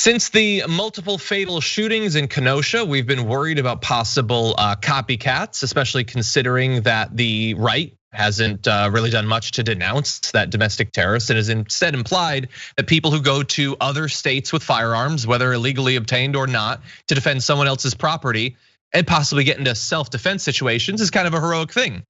Since the multiple fatal shootings in Kenosha, we've been worried about possible copycats, especially considering that the right hasn't really done much to denounce that domestic terrorist and has instead implied that people who go to other states with firearms, whether illegally obtained or not, to defend someone else's property and possibly get into self-defense situations is kind of a heroic thing.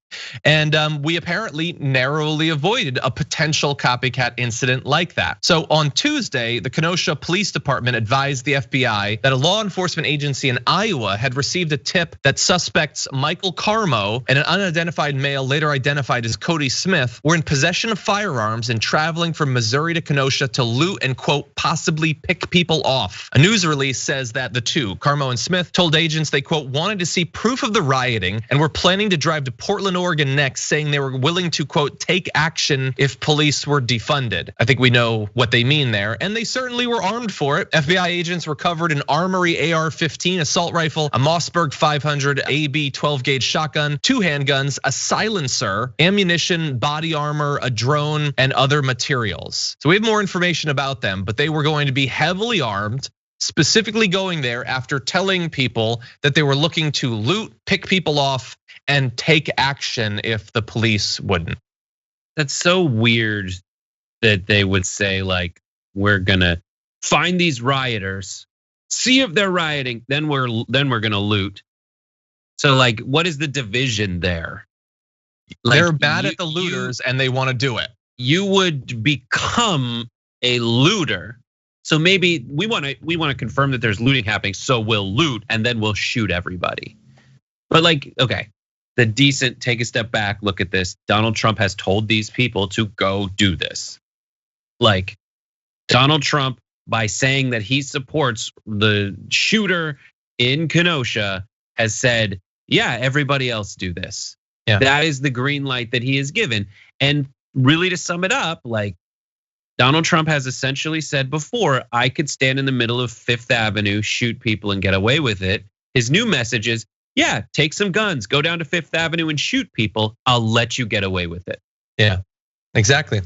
And we apparently narrowly avoided a potential copycat incident like that. So on Tuesday, the Kenosha Police Department advised the FBI that a law enforcement agency in Iowa had received a tip that suspects Michael Karmo and an unidentified male later identified as Cody Smith were in possession of firearms and traveling from Missouri to Kenosha to loot and quote, possibly pick people off. A news release says that the two, Karmo and Smith, told agents they quote, wanted to see proof of the rioting and were planning to drive to Portland, Oregon next, saying they were willing to quote, take action if police were defunded. I think we know what they mean there, and they certainly were armed for it. FBI agents recovered an Armory AR-15 assault rifle, a Mossberg 500 AB 12-gauge shotgun, 2 handguns, a silencer, ammunition, body armor, a drone, and other materials. So we have more information about them, but they were going to be heavily armed, specifically going there after telling people that they were looking to loot, pick people off, and take action if the police wouldn't. That's so weird that they would say like, we're gonna find these rioters, see if they're rioting, then we're gonna loot. So like, what is the division there? Like, they're bad at the looters and they want to do it. You would become a looter. So maybe we want to confirm that there's looting happening, so we'll loot and then we'll shoot everybody. But like, okay, the decent take a step back, look at this. Donald Trump has told these people to go do this. Like Donald Trump, by saying that he supports the shooter in Kenosha, has said, yeah, everybody else do this. Yeah. That is the green light that he has given. And really to sum it up, like, Donald Trump has essentially said before, I could stand in the middle of Fifth Avenue, shoot people and get away with it. His new message is, yeah, take some guns, go down to Fifth Avenue and shoot people. I'll let you get away with it. Yeah. Exactly.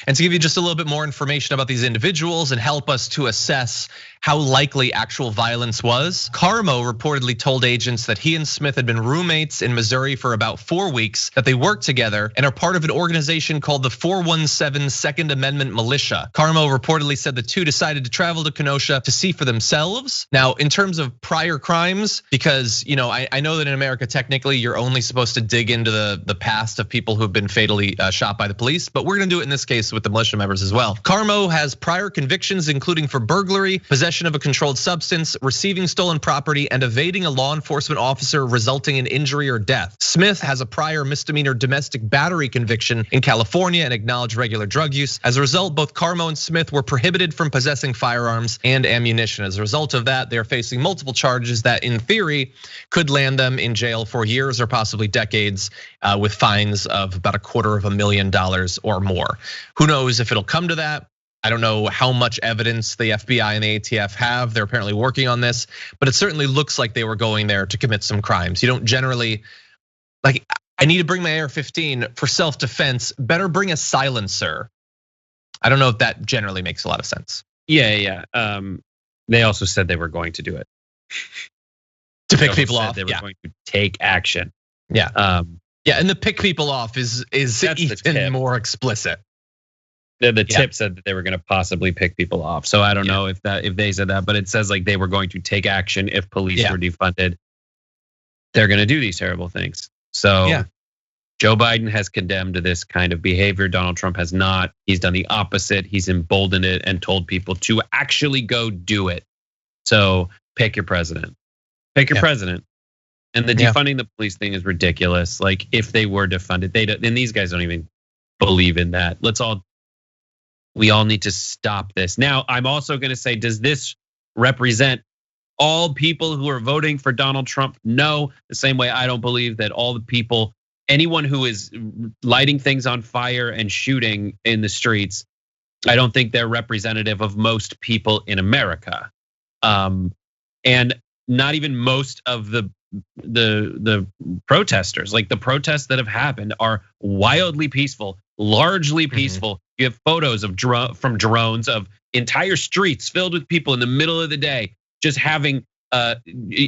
And to give you just a little bit more information about these individuals and help us to assess how likely actual violence was, Karmo reportedly told agents that he and Smith had been roommates in Missouri for about 4 weeks, that they worked together and are part of an organization called the 417 Second Amendment Militia. Karmo reportedly said the two decided to travel to Kenosha to see for themselves. Now, in terms of prior crimes, because I know that in America, technically, you're only supposed to dig into the past of people who have been fatally shot by the police, but we're gonna do it in this case with the militia members as well. Karmo has prior convictions, including for burglary, possession of a controlled substance, receiving stolen property, and evading a law enforcement officer resulting in injury or death. Smith has a prior misdemeanor domestic battery conviction in California and acknowledged regular drug use. As a result, both Karmo and Smith were prohibited from possessing firearms and ammunition. As a result of that, they're facing multiple charges that in theory could land them in jail for years or possibly decades with fines of about $250,000 or more. Who knows if it'll come to that? I don't know how much evidence the FBI and the ATF have. They're apparently working on this, but it certainly looks like they were going there to commit some crimes. You don't generally, like, I need to bring my AR-15 for self-defense, better bring a silencer. I don't know if that generally makes a lot of sense. Yeah. They also said they were going to do it. To pick people off. They were going to take action. Yeah. Yeah, and the pick people off is even more explicit. The tip said that they were going to possibly pick people off. So I don't know if they said that, but it says like they were going to take action if police were defunded. They're going to do these terrible things. So Joe Biden has condemned this kind of behavior. Donald Trump has not. He's done the opposite. He's emboldened it and told people to actually go do it. So pick your president. Pick your president. And the defunding the police thing is ridiculous. Like if they were defunded, and these guys don't even believe in that. We all need to stop this. Now, I'm also gonna say, does this represent all people who are voting for Donald Trump? No, the same way I don't believe that all the people, anyone who is lighting things on fire and shooting in the streets, I don't think they're representative of most people in America. And not even most of the protesters, like the protests that have happened are wildly peaceful, largely peaceful. You have photos of from drones of entire streets filled with people in the middle of the day, just having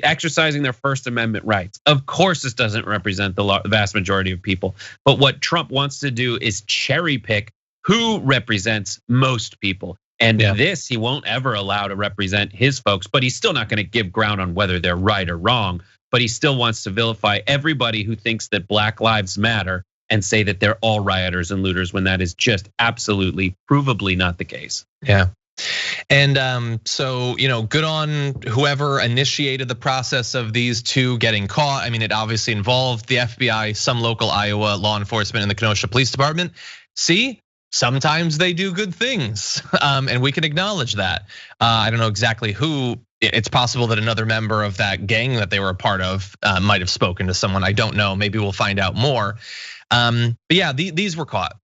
exercising their First Amendment rights. Of course, this doesn't represent the vast majority of people. But what Trump wants to do is cherry pick who represents most people. And this he won't ever allow to represent his folks, but he's still not going to give ground on whether they're right or wrong. But he still wants to vilify everybody who thinks that Black Lives Matter and say that they're all rioters and looters when that is just absolutely, provably not the case. Yeah. And so, good on whoever initiated the process of these two getting caught. I mean, it obviously involved the FBI, some local Iowa law enforcement, and the Kenosha Police Department. See, sometimes they do good things, and we can acknowledge that. I don't know exactly who. It's possible that another member of that gang that they were a part of might have spoken to someone. I don't know. Maybe we'll find out more. But yeah, these were caught.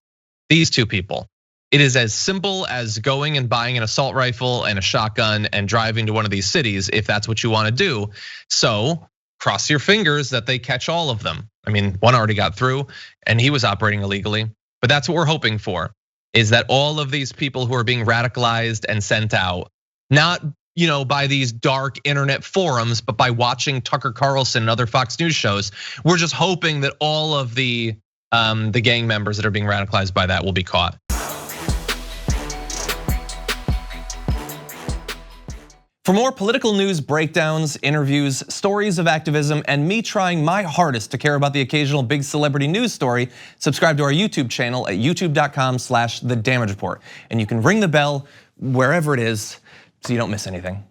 These two people. It is as simple as going and buying an assault rifle and a shotgun and driving to one of these cities if that's what you want to do. So cross your fingers that they catch all of them. I mean, one already got through and he was operating illegally, but that's what we're hoping for, is that all of these people who are being radicalized and sent out, not by these dark internet forums, but by watching Tucker Carlson and other Fox News shows, we're just hoping that all of the gang members that are being radicalized by that will be caught. For more political news breakdowns, interviews, stories of activism, and me trying my hardest to care about the occasional big celebrity news story, subscribe to our YouTube channel at youtube.com/thedamagereport. And you can ring the bell wherever it is so you don't miss anything.